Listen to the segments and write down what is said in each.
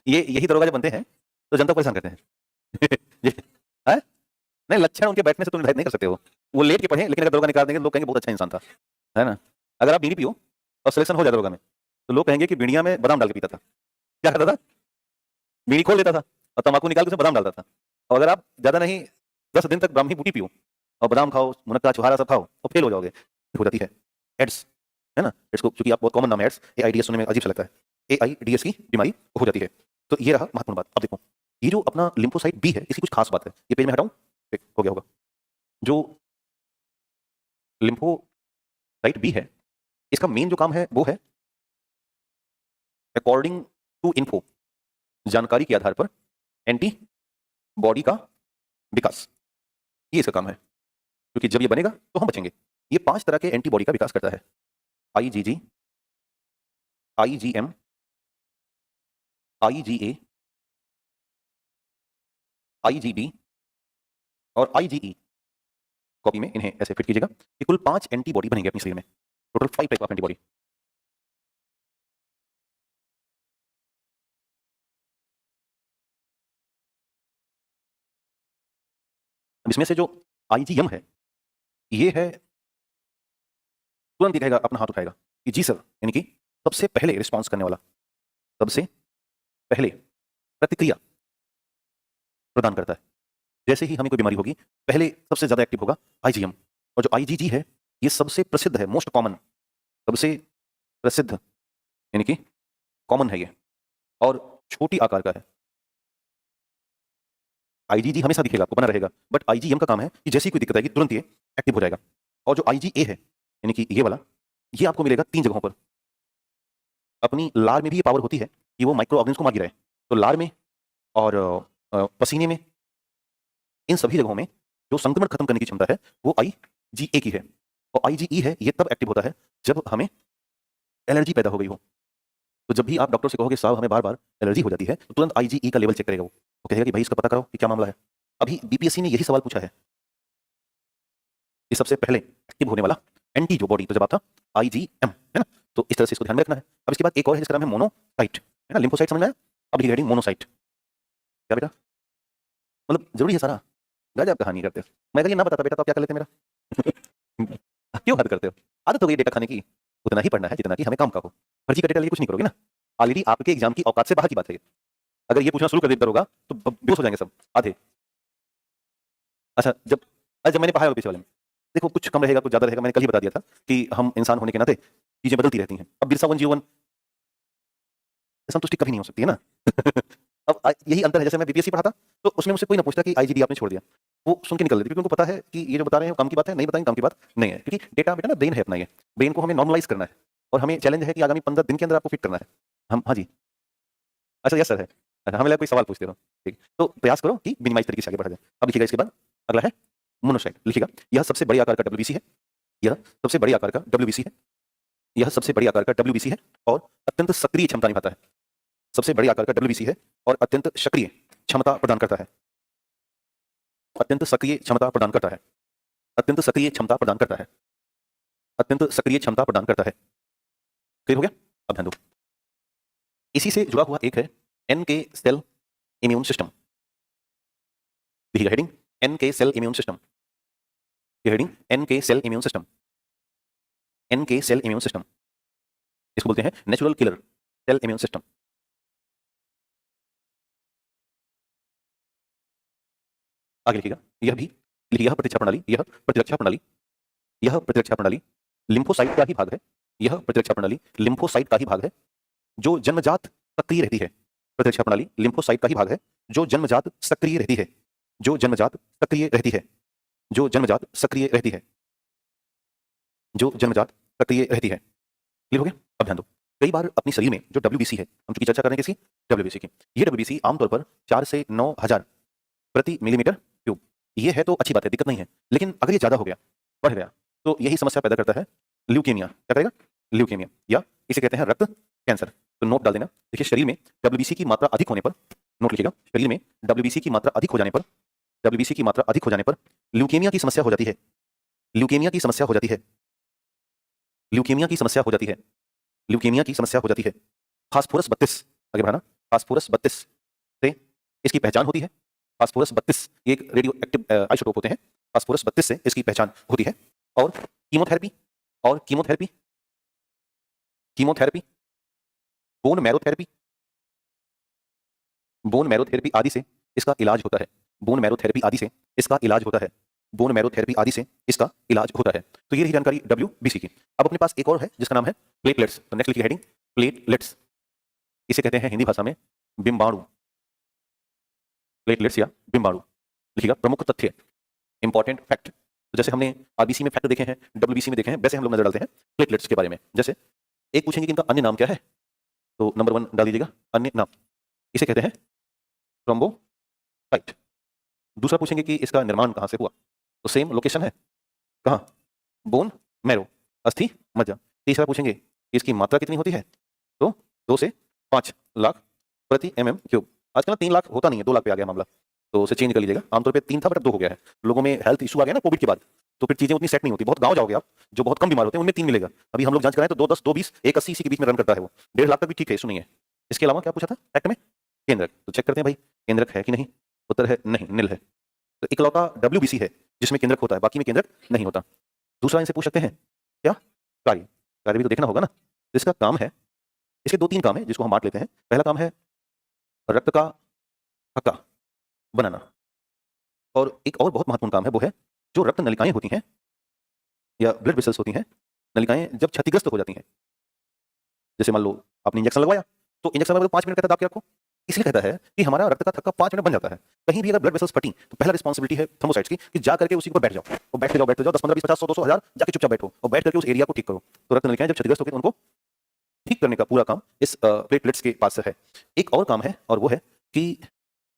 ये यही दरोगा जब बनते हैं तो जनता को परेशान करते हैं। है? नहीं, लक्षण उनके बैठने से तुम निर्धारित नहीं कर सकते हो। वो लेट के पढ़े लेकिन अगर दरोगा निकाल देंगे तो लोग कहेंगे बहुत अच्छा इंसान था, है ना? अगर आप बीड़ी पियो और सिलेक्शन हो जाए दरोगा में तो लोग कहेंगे कि बीड़िया में बादाम डाल के पीता था। क्या करता था? बीड़ी खोल देता था और तंबाकू निकाल के उसमें बादाम डालता था। और अगर आप ज्यादा नहीं 10 दिन तक ब्राह्मी बूटी पियो और बादाम खाओ, मुनक्का, छुहारा सब खाओ तो फेल हो जाओगे, हो जाती है एड्स, है ना? एड्स को चूंकि आप बहुत कॉमन नाम है एड्स, एआईडीएस सुनने में अजीब सा लगता है, एआईडीएस की बीमारी हो जाती है। तो ये रहा महत्वपूर्ण बात। अब देखो ये जो अपना लिम्फोसाइट बी है इसकी कुछ खास बात है, ये पेज में हटाऊं? ठीक, हो गया होगा। जो लिम्फोसाइट बी है इसका मेन जो काम है वो है अकॉर्डिंग टू इन्फो, जानकारी के आधार पर एंटी बॉडी का विकास, ये इसका काम है। क्योंकि जब ये बनेगा तो हम बचेंगे। ये 5 तरह के एंटीबॉडी का विकास करता है, आईजीजी, आईजीएम, आईजीए, आईजीबी और आईजीई। कॉपी में इन्हें ऐसे फिट कीजिएगा। ये कुल 5 एंटीबॉडी बनेंगे अपने शरीर में, टोटल 5 टाइप ऑफ एंटीबॉडी। इसमें से जो आईजीएम है ये है, तुरंत ही कहेगा, अपना हाथ उठाएगा कि जी सर, यानी कि सबसे पहले रिस्पॉन्स करने वाला, सबसे पहले प्रतिक्रिया प्रदान करता है। जैसे ही हमें कोई बीमारी होगी पहले सबसे ज्यादा एक्टिव होगा आईजीएम। और जो आईजीजी है ये सबसे प्रसिद्ध है, मोस्ट कॉमन, सबसे प्रसिद्ध यानी कि कॉमन है ये, और छोटी आकार का है। आईजीजी हमेशा दिखेगा आपको, बना रहेगा, बट आईजीएम का काम है कि जैसी कोई दिक्कत आएगी तुरंत ये एक्टिव हो जाएगा। और जो आईजीए है यानी कि ये वाला, ये आपको मिलेगा 3 जगहों पर। अपनी लार में भी ये पावर होती है कि वो माइक्रो ऑर्गेनिज्म को मार गिराए, तो लार में और पसीने में, इन सभी जगहों में जो संक्रमण खत्म करने की क्षमता है वो आईजीए की है। और आईजीई है ये तब एक्टिव होता है जब हमें एलर्जी पैदा हो गई हो। तो जब भी आप डॉक्टर से कहोगे साहब हमें बार बार एलर्जी हो जाती है, तो तुरंत आईजीई का लेवल चेक करेगा। वो कहेगा कि भाई इसका पता करो कि क्या मामला है। अभी बीपीएससी ने यही सवाल पूछा है कि सबसे पहले एक्टिव होने वाला एंटी जो बॉडी, तो जवाब था आईजीएम, है ना? तो इस तरह से इसको ध्यान में रखना है। अब इसके बाद एक और है जिसका नाम है मोनोसाइट, है ना? लिम्फोसाइट समझ में आया? अब रिगार्डिंग मोनोसाइट, क्या बेटा मतलब जरूरी है सारा? गजब कहानी करते हो। मैं अगर ये ना बताता बेटा तो आप क्या कर लेते मेरा? क्यों हद करते हो? आदत हो गई डेटा खाने की। उतना ही पढ़ना है जितना कि हमें काम का हो। फर्जी का डेटा लिए कुछ नहीं करोगे ना। ऑलरेडी आपके एग्जाम की औकात से बाहर की बात है ये। अगर ये पूछना शुरू कर देता होगा तो बेहोश हो जाएंगे सब आधे। अच्छा, जब मैंने पढ़ाया पीछे वाले में, देखो कुछ कम रहेगा कुछ ज्यादा रहेगा, मैंने कल ही बता दिया था कि हम इंसान होने के नाते चीजें बदलती रहती हैं। अब बिरसा वन जीवन संतुष्टि कभी नहीं हो सकती है ना। अब यही अंतर है। जैसे मैं बीपीएससी पढ़ा था तो उसमें मुझसे कोई ना पूछता कि आईजीडी आपने छोड़ दिया, वो सुन के निकल लेते क्योंकि उनको पता है कि ये जो बता रहे हैं वो काम की बात है, नहीं बताएंगे काम की बात नहीं है। क्योंकि डेटा बेटा ना ब्रेन है अपना, ये ब्रेन को हमें नॉर्मलाइज करना है और हमें चैलेंज है कि आगामी 15 दिन के अंदर आपको फिट करना है। हम हाँ जी, अच्छा यस सर है। अच्छा हमें लगा कोई सवाल पूछते हो, ठीक, तो प्रयास करो कि मिनिमाइज तरीके से आगे बढ़ा जाए। अब लिखिएगा इसके बाद अगला है मोनोसाइट। लिखिएगा यह सबसे बड़े आकार का डब्ल्यूबीसी है, यह सबसे बड़े आकार का डब्ल्यूबीसी है, यह सबसे बड़े आकार का डब्ल्यूबीसी है और अत्यंत सक्रिय क्षमता निभाता है। सबसे बड़े आकार का डब्ल्यूबीसी है और अत्यंत सक्रिय क्षमता प्रदान करता है। अत्यंत सक्रिय क्षमता प्रदान करता है। अत्यंत सक्रिय क्षमता प्रदान करता है। अत्यंत सक्रिय क्षमता प्रदान करता है। क्लियर हो गया? अब ध्यान दो, इसी से जुड़ा हुआ एक है NK cell immune system. Heading NK cell immune system, heading NK cell immune system. NK cell immune system इसको बोलते हैं natural killer cell immune system. आगे लिखिएगा, यह भी लिखिए, यह प्रतिरक्षा प्रणाली, यह प्रतिरक्षा प्रणाली, यह प्रतिरक्षा प्रणाली लिम्फोसाइट का ही भाग है। यह प्रतिरक्षा प्रणाली लिम्फोसाइट का ही भाग है जो जन्मजात सक्रिय रहती है। प्रतिरक्षा प्रणाली लिम्फोसाइट का ही भाग है जो जन्मजात सक्रिय रहती है। जो जन्मजात सक्रिय रहती है। जो जन्मजात सक्रिय रहती है। जो जन्मजात सक्रिय रहती है। क्लियर हो गया? अब ध्यान दो, कई बार अपने शरीर में जो डब्ल्यूबीसी है, हम चूंकि चर्चा कर रहे हैं किसी डब्ल्यूबीसी की, ये डब्ल्यूबीसी आमतौर पर 4 से 9,000 प्रति मिलीमीटर क्यूब, ये है तो अच्छी बात है, दिक्कत नहीं है। लेकिन अगर ये ज्यादा हो गया, बढ़ गया, तो यही समस्या पैदा करता है ल्यूकेमिया। क्या करेगा? ल्यूकेमिया, या इसे कहते हैं रक्त कैंसर। तो नोट डाल देना। देखिए शरीर में डब्ल्यूबीसी की मात्रा अधिक होने पर, नोट लिखिएगा, शरीर में डब्ल्यूबीसी की मात्रा अधिक हो जाने पर, डब्ल्यूबीसी की मात्रा अधिक हो जाने पर ल्यूकेमिया की समस्या हो जाती है। ल्यूकेमिया की समस्या हो जाती है। ल्यूकेमिया की समस्या हो जाती है। ल्यूकेमिया की समस्या हो जाती है। फास्फोरस 32, आगे बढ़ाना, फास्फोरस 32 से इसकी पहचान होती है। फास्फोरस 32 ये एक रेडियो एक्टिव आइसोटोप होते हैं। फास्फोरस 32 से इसकी पहचान होती है। और कीमोथेरेपी और कीमोथेरेपी कीमोथेरेपी बोन मैरोथेरेपी बोन मैरोथेरेपी आदि से इसका इलाज होता है। बोन मैरोथेरेपी आदि से इसका इलाज होता है। बोन मैरोथेरेपी आदि से इसका इलाज होता है। तो ये रही जानकारी WBC की। अब अपने पास एक और है जिसका नाम है प्लेटलेट्स। तो नेक्स्ट लिखिए हेडिंग प्लेटलेट्स। इसे कहते हैं हिंदी भाषा में बिंबाणु। प्लेटलेट्स या बिंबाणु। लिखिएगा प्रमुख तथ्य, इंपॉर्टेंट फैक्ट। तो जैसे हमने RBC में फैक्ट देखे हैं, WBC में देखे हैं, वैसे हम लोग नजर डालते हैं प्लेटलेट्स के बारे में। जैसे एक पूछेंगे कि इनका अन्य नाम क्या है, तो नंबर 1 डाल दीजिएगा अन्य नाम। इसे कहते हैं थ्रोम्बोसाइट। दूसरा पूछेंगे कि इसका निर्माण कहां से हुआ, तो सेम लोकेशन है कहां, बोन मैरो, अस्थि मज्जा। तीसरा पूछेंगे कि इसकी मात्रा कितनी होती है, तो 2 से 5 लाख प्रति mm³। आजकल 3 लाख होता नहीं है, 2 लाख पे आ गया मामला, तो उसे चेंज कर लीजिएगा। आमतौर पे 3 था बट अब 2 हो गया है। लोगों में हेल्थ इशू आ गया ना कोविड के बाद, तो फिर चीजें उतनी सेट नहीं होती। बहुत गांव जाओगे आप, जो बहुत कम बीमार होते हैं उनमें 3 मिलेगा। अभी हम लोग जांच कराएं तो 2, 10, 2, 20, 1, 80 इसी के बीच में रन करता है वो। 1.5 लाख तक भी ठीक है, इशू नहीं है। इसके अलावा क्या पूछा था फैक्ट में, केंद्रक। तो चेक करते हैं भाई केंद्रक है कि नहीं। उत्तर है नहीं, निल है। तो इकलौता WBC है जिसमें केंद्रक होता है, बाकी में केंद्रक नहीं होता। दूसरा इनसे पूछ सकते हैं क्या कार्य, कार्य भी तो देखना होगा ना। तो इसका काम है, इसके 2-3 काम है जिसको हम बांट लेते हैं। पहला काम है रक्त का थक्का बनाना, और एक और बहुत महत्वपूर्ण काम है वो है जो रक्त नलिकाएं होती हैं या ब्लड वेसल्स होती हैं, नलिकाएं जब क्षतिग्रस्त हो जाती हैं, जैसे मान लो आपने इंजेक्शन लगवाया, तो इंजेक्शन लगवाने 5 मिनट कहता है दाब के रखो, इसलिए कहता है कि हमारा रक्त का थक्का 5 मिनट बन जाता है। कहीं भी अगर ब्लड वेसल्स फटी तो पहला रिस्पांसिबिलिटी है थर्मोसाइट्स की कि जा करके उसी पर बैठ जाओ, और बैठते जाओ 10, 15, 20, 50, 100, 200, 1000 जाके चुपचाप बैठो और बैठ करके उस एरिया को ठीक करो। तो रक्त नलिकाएं जब क्षतिग्रस्त होती हैं उनको ठीक करने का पूरा काम इस प्लेटलेट्स के पास है। एक और काम है और वो है कि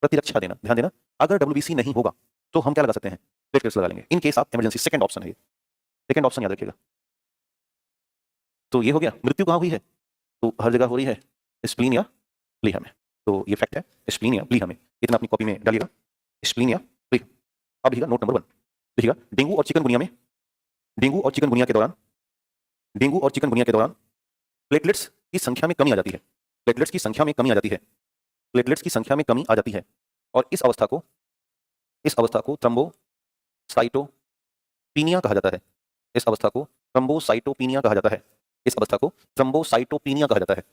प्रतिरक्षा देना। ध्यान देना, अगर WBC नहीं होगा तो हम क्या लगा सकते हैं, प्लेटलेट्स लगा लेंगे in case of emergency. Second option है ये, सेकंड ऑप्शन याद रखिएगा। तो ये हो गया। मृत्यु कहाँ हुई है, तो हर जगह हो रही है स्प्लीन या प्लीहा में। तो ये फैक्ट है, स्प्लीन या प्लीहा में। इतना अपनी कॉपी में डालिएगा, स्प्लीन या प्लीहा। अब लिखिएगा नोट नंबर 1, लिखिएगा डेंगू और चिकनगुनिया में, डेंगू और चिकनगुनिया के दौरान, डेंगू और चिकनगुनिया के दौरान प्लेटलेट्स की संख्या में कमी आ जाती है। प्लेटलेट्स की संख्या में कमी आ जाती है। प्लेटलेट्स की संख्या में कमी आ जाती है और इस अवस्था को थ्रोम्बोसाइटोपिनिया कहा जाता है। इस अवस्था को थ्रोम्बोसाइटोपिनिया कहा जाता है। इस अवस्था को थ्रोम्बोसाइटोपिनिया कहा जाता है।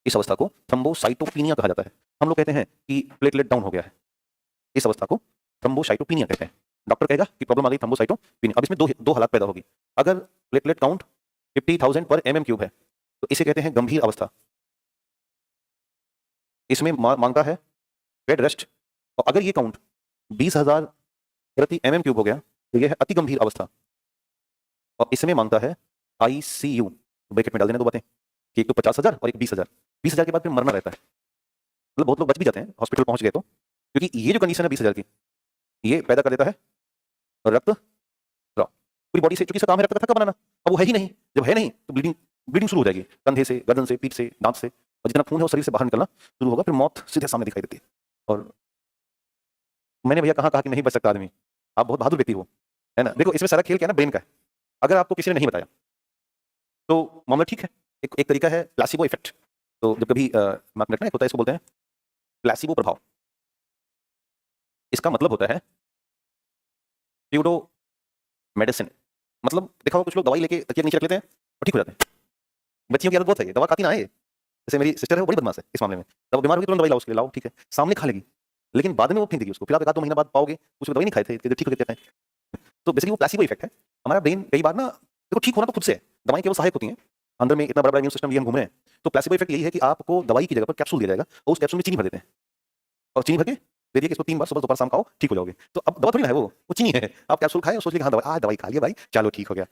इस अवस्था को थ्रोम्बोसाइटोपिनिया कहा जाता है। हम लोग कहते हैं कि प्लेटलेट डाउन हो गया है, इस अवस्था को थ्रोम्बोसाइटोपिनिया कहते हैं। डॉक्टर कहेगा कि प्रॉब्लम आ गई थ्रोम्बोसाइटोपिनिया। अब इसमें दो हालात पैदा होगी। अगर प्लेटलेट काउंट 50,000 पर mm³ है तो इसे कहते हैं गंभीर अवस्था। इसमें मांगता है बेड रेस्ट। और अगर ये काउंट 20,000 प्रति mm³ हो गया तो यह है अति गंभीर अवस्था, और इसमें मांगता है ICU। ब्रैकेट में डाल देना दो बातें कि एक तो 50,000 और एक 20,000। 20,000 के बाद फिर मरना रहता है। मतलब बहुत लोग बच भी जाते हैं हॉस्पिटल पहुंच गए तो, क्योंकि ये जो कंडीशन है 20,000 की, ये पैदा कर देता है रक्त स्राव पूरी बॉडी से। चूंकि इसका काम है रक्त का थक्का बनाना, अब वो है ही नहीं। जब है नहीं तो ब्लीडिंग शुरू हो जाएगी, कंधे से, गर्दन से, पीठ से, दांत से, और जितना खून है वो शरीर से बाहर निकलना शुरू होगा। फिर मौत सीधे सामने दिखाई देती है। और मैंने भैया कहा कि नहीं बच सकता आदमी, आप बहुत बहादुर व्यक्ति हो, है ना। देखो इसमें सारा खेल क्या है ना, ब्रेन का है। अगर आपको किसी ने नहीं बताया तो मामला ठीक है। एक तरीका है प्लेसिबो इफेक्ट। तो जब कभी मैथमेटिक्स में होता है, इसको बोलते हैं प्लेसिबो प्रभाव। इसका मतलब होता है प्यूडो मेडिसिन। मतलब देखा हो कुछ लोग दवाई लेके तकिया के नीचे रख लेते हैं और ठीक हो जाते हैं। बच्चियों की आदत बहुत है, ये दवा खाती ना है। जैसे मेरी सिस्टर है वो बड़ी बदमाश है इस मामले में। तब वो बीमार होगी तुरंत दवाई लाओ उसके लिए, लाओ ठीक है, सामने खा लेगी, लेकिन बाद में वो फेंक देगी उसको। फिर आप 1-2 महीना बाद पाओगे उसको दवाई नहीं खाए थे, ठीक हो गए थे। तो बेसिकली वो प्लेसिबो इफेक्ट है। हमारा ब्रेन कई बार ना, देखो ठीक होना तो खुद से है, दवाएं केवल सहायक होती हैं। अंदर में इतना बड़ा इम्यून सिस्टम लिए हम घूम रहे हैं। तो प्लेसिबो इफेक्ट यही है कि आपको दवाई की जगह पर कैप्सूल दिया जाएगा और उस कैप्सूल में चीनी भर देते हैं, और चीनी भर के दे दिए कि इसको 3 बार सुबह दोपहर शाम खाओ, ठीक हो जाओगे। तो अब दवा थोड़ी ना है, वो चीनी है। आप कैप्सूल खाए और सोच लिया हाँ दवाई खा लिया भाई, चलो ठीक हो गया।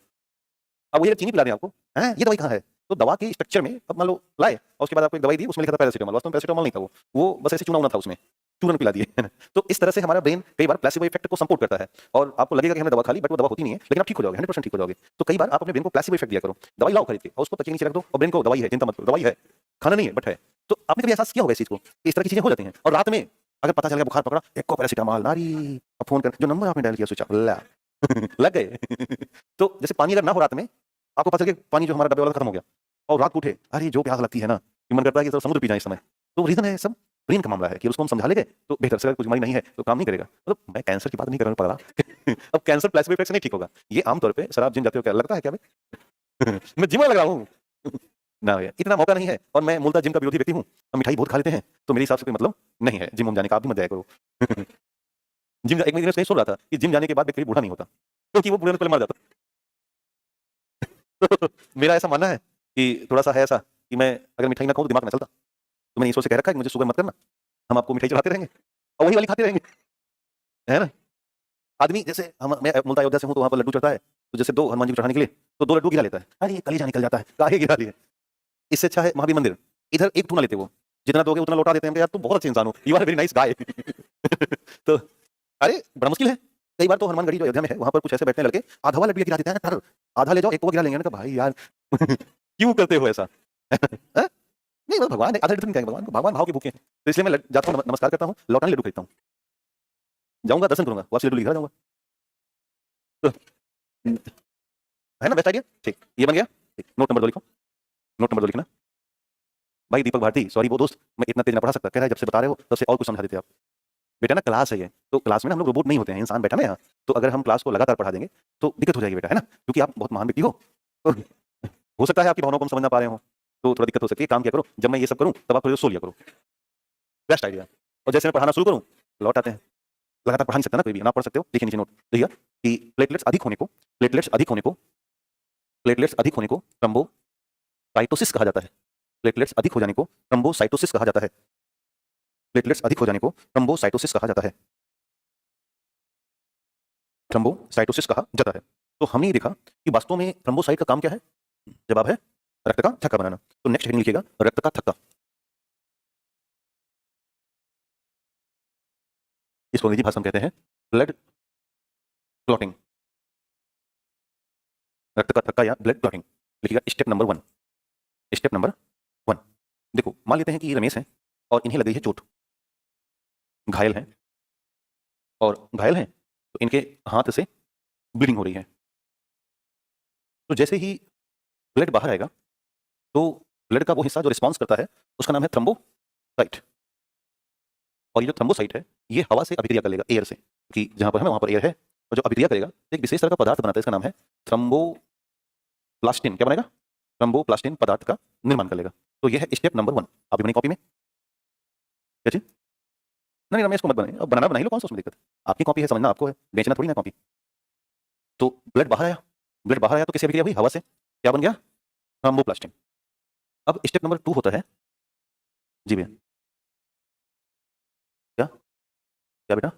अब वही चीनी पिला रहे हैं आपको, हैं ये दवाई कहाँ है। तो दवा के स्ट्रक्चर में अब मान लो लाए और उसके बाद आपको एक दवाई दी, उसमें लिखा था पैरासिटामोल, वास्तव में पैरासिटामोल नहीं था, वो बस ऐसे चूना था, उसमें चूरन पिला दिए, है ना। तो इस तरह से हमारा ब्रेन कई बार प्लेसिबो इफेक्ट को सपोर्ट करता है, और आपको लगेगा कि हमने दवा खा ली, बट वो दवा होती नहीं है, लेकिन आप ठीक हो जाओगे, 100% ठीक हो जाओगे। तो कई बार आप अपने ब्रेन को प्लेसिबो इफेक्ट दिया करो, दवाई लाओ खरीद के और उसको तकिए नीचे रख दो, और ब्रेन को दवाई है, चिंता मत करो, दवाई है, खाना नहीं है बट है। तो आपने कभी एहसास किया होगा इस चीज को, इस तरह की चीजें हो जाती हैं। और रात में अगर पता चल गया बुखार पकड़ा, एक को पैरासिटामोल नारी, अब फोन कर, जो नंबर आपने डायल किया स्विच ऑफ, लग गए। तो जैसे पानी अगर ना हो रात में, आपको पता चल गया पानी जो हमारा डब्बे वाला खत्म हो गया, और रात को उठे, अरे जो प्यास लगती है ना, मन करता है कि समुद्र पी जाए इस समय। तो रीजन है सब ब्रेन का मामला है कि उसको हम समझा लेंगे तो बेहतर से, अगर कुछ बीमारी नहीं है तो काम नहीं करेगा। मतलब मैं कैंसर की बात नहीं कर रहा हूँ, अब कैंसर प्लेसिबो इफेक्ट से नहीं ठीक होगा। ये आमतौर पे सर आप जिम जाते हो क्या लगता है क्या मैं मैं जिम लग रहा हूँ ना भैया, इतना मौका नहीं है। और मैं मूलतः जिम का विरोधी व्यक्ति हूँ। हम मिठाई बहुत खा लेते हैं तो मेरे हिसाब से कोई मतलब नहीं है जिम जाने का। आप भी मत जाया करो जिम। एक महीने से सोच रहा था कि जिम जाने के बाद व्यक्ति बूढ़ा नहीं होता, क्योंकि वो बूढ़े होने से पहले मर जाता। तो मेरा ऐसा मानना है कि थोड़ा सा है ऐसा कि मैं अगर मिठाई ना खाऊं तो दिमाग ना चलता। तो मैंने ईश्वर से कह रखा है कि मुझे शुगर मत करना, हम आपको मिठाई चढ़ाते रहेंगे और वही वाली खाते रहेंगे, है ना। आदमी जैसे हम, मैं मूलतः अयोध्या से हूं तो वहां पर लड्डू चढ़ता है, तो जैसे 2 हनुमान जी को चढ़ाने के लिए तो 2 लड्डू गिरा लेता है, अरे ये कलेजा निकल जाता है, काहे गिरा लिए। इससे अच्छा है महावीर मंदिर, इधर एक ठूना लेते वो, जितना दोगे उतना लौटा देते हैं। यार तुम बहुत अच्छे इंसान हो, you are very nice guy तो अरे बड़ा मुश्किल है। कई बार तो हनुमानगढ़ी जो अयोध्या में है वहां पर कुछ ऐसे बैठते हैं लड़के, आधा वाला लड्डू गिरा देते हैं, टर आधा ले जाओ एक को गिरा लेंगे। मैंने कहा भाई यार क्यों करते हो ऐसा हैं? नहीं मतलब भगवान है, आधा लड्डू नहीं खाएंगे भगवान को, भगवान भाव के भूखे हैं। तो इसलिए मैं जाता हूँ, नमस्कार करता हूँ, लौटाने लड्डू खरीदता हूँ, जाऊंगा दर्शन करूंगा, वापस लड्डू लेकर जाऊंगा। तो है ना बेस्ट आइडिया। ठीक, ये बन गया। ठीक, नोट नंबर 2 लिखो, नोट नंबर 2 लिखना। भाई दीपक भारती, सॉरी वो दोस्त मैं इतना तेज ना पढ़ा सकता, कह रहा है जब से बता रहे हो तब से और कुछ समझा देते आप। बेटा ना क्लास है ये, तो क्लास में ना हम लोग रोबोट नहीं होते हैं, इंसान बैठा ना यहाँ। तो अगर हम क्लास को लगातार पढ़ा देंगे तो दिक्कत हो जाएगी बेटा, है ना, क्योंकि आप बहुत महान व्यक्ति हो। तो हो सकता है आपकी भावनाओं को हम समझ ना पा रहे हो, तो थोड़ा दिक्कत हो सकती है। काम क्या करो, जब मैं ये सब करूँ तब आप थोड़ी देर सो लिया करो, बेस्ट आइडिया। और जैसे मैं पढ़ाना शुरू करूँ लौट आते हैं। लगातार पढ़ा नहीं सकता ना कोई भी, ना पढ़ सकते हो। देखिए नीचे नोट देखिएगा कि प्लेटलेट्स अधिक होने को, प्लेटलेट्स अधिक होने को, प्लेटलेट्स अधिक होने को थ्रोम्बोसाइटोसिस कहा जाता है। प्लेटलेट्स अधिक हो जाने को थ्रोम्बोसाइटोसिस कहा जाता है। प्लेटलेट्स अधिक हो जाने को थ्रोम्बोसाइटोसिस कहा जाता है, थ्रोम्बोसाइटोसिस कहा जाता है। तो हमने ये देखा कि वास्तव में थ्रोम्बोसाइट का काम क्या है। जवाब है रक्त का थक्का बनाना। तो नेक्स्ट हेडिंग लिखिएगा रक्त का थक्का। इसको अंग्रेजी भाषा में कहते हैं ब्लड क्लॉटिंग, रक्त का थक्का या ब्लड क्लॉटिंग। लिखिएगा स्टेप नंबर 1, स्टेप नंबर 1। देखो मान लेते हैं कि ये रमेश है और इन्हें लग गई है चोट, घायल हैं, और घायल हैं तो इनके हाथ से ब्लीडिंग हो रही है। तो जैसे ही ब्लड बाहर आएगा तो ब्लड का वो हिस्सा जो रिस्पॉन्स करता है उसका नाम है थ्रोम्बोसाइट। और ये जो थ्रोम्बोसाइट है ये हवा से अभिक्रिया कर लेगा, एयर से, कि जहां पर है वहां पर एयर है, और जो अभिक्रिया करेगा तो एक विशेष तरह का पदार्थ बनाता है, इसका नाम है थ्रोम्बोप्लास्टिन। क्या बनेगा, थ्रोम्बोप्लास्टिन पदार्थ का निर्माण कर लेगा। तो यह है स्टेप नंबर 1। अभी बनी कॉपी में क्या चीज, नहीं रमेश को मत बनाइए, अब बनाना बना ही लो, कौन सा उसमें दिक्कत है। आपकी कॉपी है, समझना आपको है, बेचना थोड़ी ना कॉपी। तो ब्लड बाहर आया, ब्लड बाहर आया तो किससे अभिक्रिया हुई, हवा से, क्या बन गया, थ्रोम्बोप्लास्टिन। अब स्टेप नंबर 2 होता है, जी भैया, क्या क्या बेटा,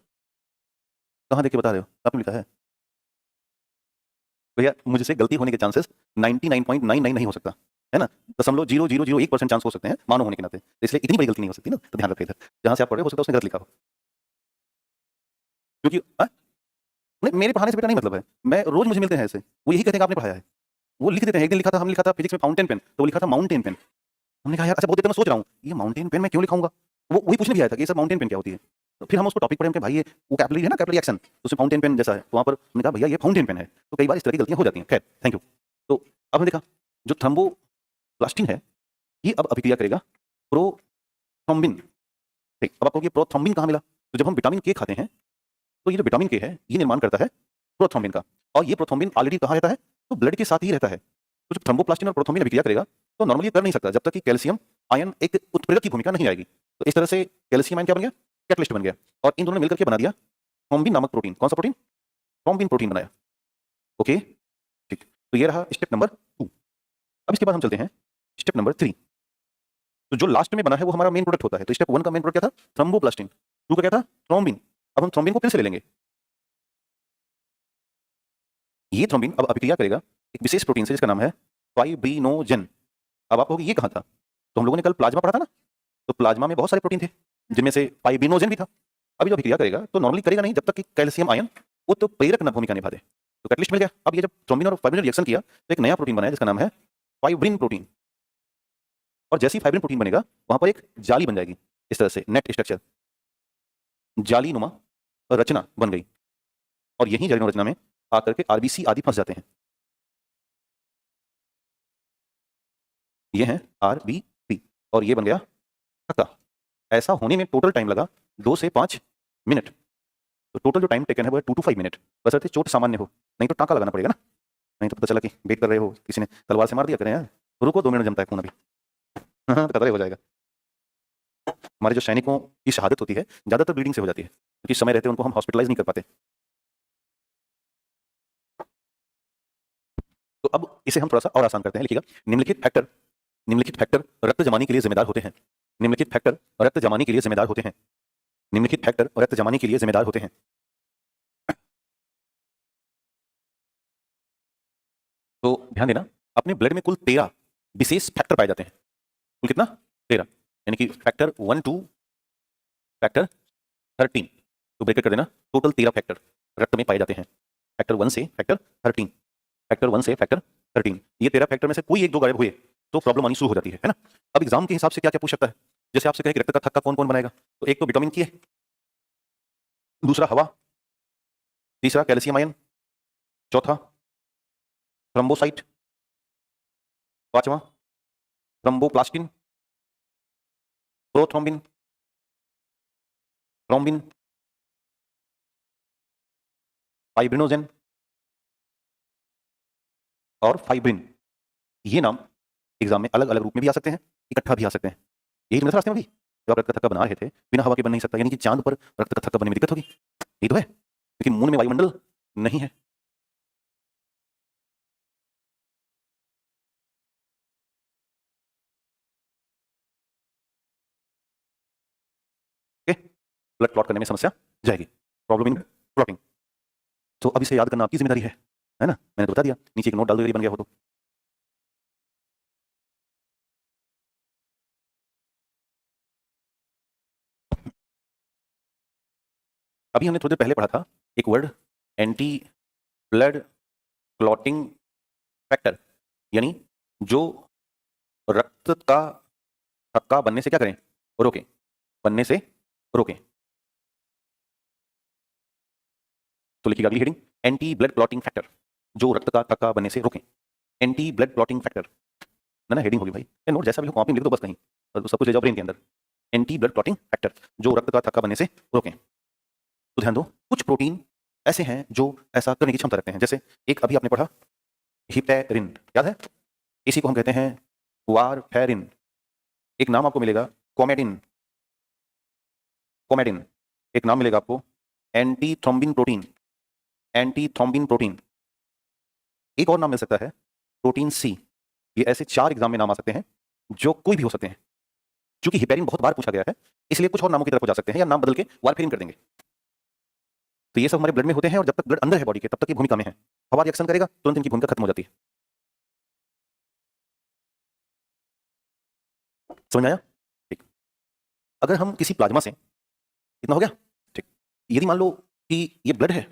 कहाँ देख के बता रहे हो, आपने लिखा है भैया, मुझसे गलती होने के चांसेस 99.99 नहीं हो सकता, है ना, 0.0001% चांस हो सकते हैं मानव होने के नाते, इसलिए इतनी बड़ी गलती नहीं हो सकती ना। तो ध्यान रखिए, इधर जहां से आप पढ़ रहे हो सकता है उसने गलत लिखा हो, क्योंकि नहीं मेरे पढ़ाने से बेटा नहीं मतलब है, मैं रोज मुझे मिलते हैं ऐसे, वो यही कहते हैं कि आपने पढ़ाया है, वो लिख देते हैं। एक दिन लिखा था, हमने लिखा था फिजिक्स में फाउंटेन पेन, तो वो लिखा था माउंटेन पेन। हमने कहा यार अच्छा बहुत देर मैं सोच रहा हूँ ये माउंटेन पेन मैं क्यों लिखाऊंगा, वो वही पूछने भी आया था कि सर माउंटेन पेन क्या होती है। तो फिर हम उसको टॉपिक पढ़े, हम भाई ये वो कैपिलरी है ना, कैपिलरी एक्शन, तो उसमें फाउंटेन पेन जैसा है, तो वहाँ पर हमने कहा भैया ये फाउंटेन पेन है। तो कई बार इस तरह की गलतियां हो जाती हैं, खैर थैंक यू। तो अब हमने देखा जो थ्रोम्बोप्लास्टिन है ये अब अभिक्रिया करेगा प्रोथ्रोम्बिन। ठीक, अब आपको ये प्रोथ्रोम्बिन कहाँ मिला, तो जब हम विटामिन के खाते हैं तो ये जो विटामिन के है ये निर्माण करता है प्रोथ्रोम्बिन का, और ये प्रोथ्रोम्बिन ऑलरेडी कहाँ रहता है, तो ब्लड के साथ ही रहता है। तो जब थ्रोम्बोप्लास्टिन और प्रोथ्रोम्बिन अभिक्रिया करेगा तो नॉर्मली ये कर नहीं सकता जब तक कि कैल्शियम आयन एक उत्प्रेरक की भूमिका नहीं आएगी। तो इस तरह से कैल्शियम आयन क्या बन गया, कैटलिस्ट बन गया, और इन दोनों ने मिलकर के बना दिया थ्रोम्बिन नामक प्रोटीन। कौन सा प्रोटीन, थ्रोम्बिन प्रोटीन बनाया। ओके ठीक, तो ये रहा स्टेप नंबर 2। अब इसके बाद हम चलते हैं स्टेप नंबर 3। तो जो लास्ट में बना है वो हमारा मेन प्रोडक्ट होता है। तो स्टेप 1 का मेन प्रोडक्ट क्या था, थ्रोम्बोप्लास्टिन, 2 का क्या था, थ्रोम्बिन। अब हम थ्रोम्बिन को फिर से ले लेंगे, ये थ्रोम्बिन अब अभिक्रिया करेगा एक विशेष प्रोटीन से जिसका नाम है फाइब्रिनोजेन। अब आप कहोगे ये कहाँ था, तो हम लोगों ने कल प्लाज्मा पढ़ा था ना, तो प्लाज्मा में बहुत सारे प्रोटीन थे जिनमें से फाइब्रिनोजेन भी था। अभी जो अभिक्रिया करेगा तो नॉर्मली करेगा नहीं जब तक कि कैल्शियम आयन वो तो प्रेरक न भूमिका निभा दे। तो कैटलिस्ट मिल गया। अब ये जब थ्रोम्बिन और फाइब्रिन रिएक्शन किया तो एक नया प्रोटीन बनाया जिसका नाम है फाइब्रिन प्रोटीन, और जैसे ही फाइब्रिन प्रोटीन बनेगा वहां पर एक जाली बन जाएगी, इस तरह से नेट स्ट्रक्चर, जाली नुमा रचना बन गई, और यही जाली रचना में आकर के आरबीसी आदि फंस जाते हैं। ये है आरबीसी, और ये बन गया थक्का। ऐसा होने में टोटल टाइम लगा 2 से 5 मिनट। तो टोटल जो टाइम टेकन है वो है 2 to 5 मिनट, बशर्ते चोट सामान्य हो, नहीं तो टाँका लगाना पड़ेगा ना। नहीं तो पता चला कि वेट कर रहे हो, किसी ने तलवार से मार दिया, करें यार रुको 2 मिनट जमता है खून अभी। हाँ, तो कतरे हो जाएगा। हमारे जो सैनिकों की शहादत होती है ज्यादातर ब्लीडिंग से हो जाती है, क्योंकि समय रहते उनको हम हॉस्पिटलाइज नहीं कर पाते। तो अब इसे हम थोड़ा सा और आसान करते हैं, लिखिएगा निम्नलिखित फैक्टर रक्त जमाने के लिए जिम्मेदार होते हैं। निम्नलिखित फैक्टर रक्त जमाने के लिए जिम्मेदार होते हैं। निम्नलिखित फैक्टर रक्त जमाने के लिए जिम्मेदार होते हैं। तो ध्यान देना, अपने ब्लड में कुल 13 विशेष फैक्टर पाए जाते हैं। कुल कितना? 13, यानी कि फैक्टर 1 to फैक्टर 13। तो ब्रेकेट कर देना, टोटल 13 फैक्टर रक्त में पाए जाते हैं, फैक्टर 1 से फैक्टर 13, फैक्टर 1 से फैक्टर 13। ये 13 फैक्टर में से कोई एक दो गायब हुए तो प्रॉब्लम आनी शुरू हो जाती है ना। अब एग्जाम के हिसाब से क्या क्या पूछ सकता है, जैसे आपसे कहे कि रक्त का थक्का कौन कौन बनाएगा, तो एक तो विटामिन की है, दूसरा हवा, तीसरा कैल्शियम आयन, चौथा थ्रोम्बोसाइट, पांचवा थ्रोम्बोप्लास्टिन, प्रोथ्रोम्बिन, थ्रोम्बिन, फाइब्रिनोजेन और फाइब्रिन। ये नाम एग्जाम में अलग अलग रूप में भी आ सकते हैं, इकट्ठा भी आ सकते हैं। यही तो मिला था रास्ते में भी, जब आप रक्त का थक्का बना रहे थे, बिना हवा के बन नहीं सकता, यानी कि चांद पर रक्त का थक्का बनने में दिक्कत होगी, यही तो है, क्योंकि मून में वायुमंडल नहीं है। ब्लड क्लॉट करने में समस्या जाएगी, प्रॉब्लम इन क्लॉटिंग। तो अब इसे याद करना आपकी जिम्मेदारी है ना। मैंने तो बता दिया, नीचे एक नोट डाल दो यदि बन गया हो तो। अभी हमने थोड़ी देर पहले पढ़ा था एक word, anti blood clotting factor, यानी जो रक्त का थक्का बनने से क्या करें, रोकें, बनने से रोकें। तो लिखिएगा अगली heading, anti blood clotting factor, जो रक्त का थक्का बनने से रोकें, एंटी ब्लड क्लॉटिंग फैक्टर ना हेडिंग होगी भाई, ये नोट जैसा भी हो कॉपी में लिख दो बस कहीं, और सब कुछ ले जाओ ब्रेन के अंदर। एंटी ब्लड क्लॉटिंग फैक्टर, जो रक्त का थक्का बनने से रोकें। तो ध्यान दो, कुछ प्रोटीन ऐसे हैं जो ऐसा करने की क्षमता रखते हैं, जैसे एक अभी आपने पढ़ा हिपेरिन, याद है, इसी को हम कहते हैं वारफेरिन। एक नाम आपको मिलेगा कोमेडिन, कोमेडिन। एक नाम मिलेगा आपको anti thrombin protein, anti thrombin protein. एक और नाम मिल सकता है प्रोटीन सी। ये ऐसे 4 एग्जाम में नाम आ सकते हैं, जो कोई भी हो सकते हैं। क्योंकि हिपेरिन बहुत बार पूछा गया है, इसलिए कुछ और नामों की तरफ हो जा सकते हैं, या नाम बदल के वारफेरिन कर देंगे। तो ये सब हमारे ब्लड में होते हैं, और जब तक ब्लड अंदर है बॉडी के तब तक ये भूमिका में है। हवा रिएक्शन करेगा तुरंत इनकी भूमिका खत्म हो जाती है। समझ में आया? ठीक। अगर हम किसी प्लाज्मा से, इतना हो गया, ठीक, यदि मान लो कि ये ब्लड है,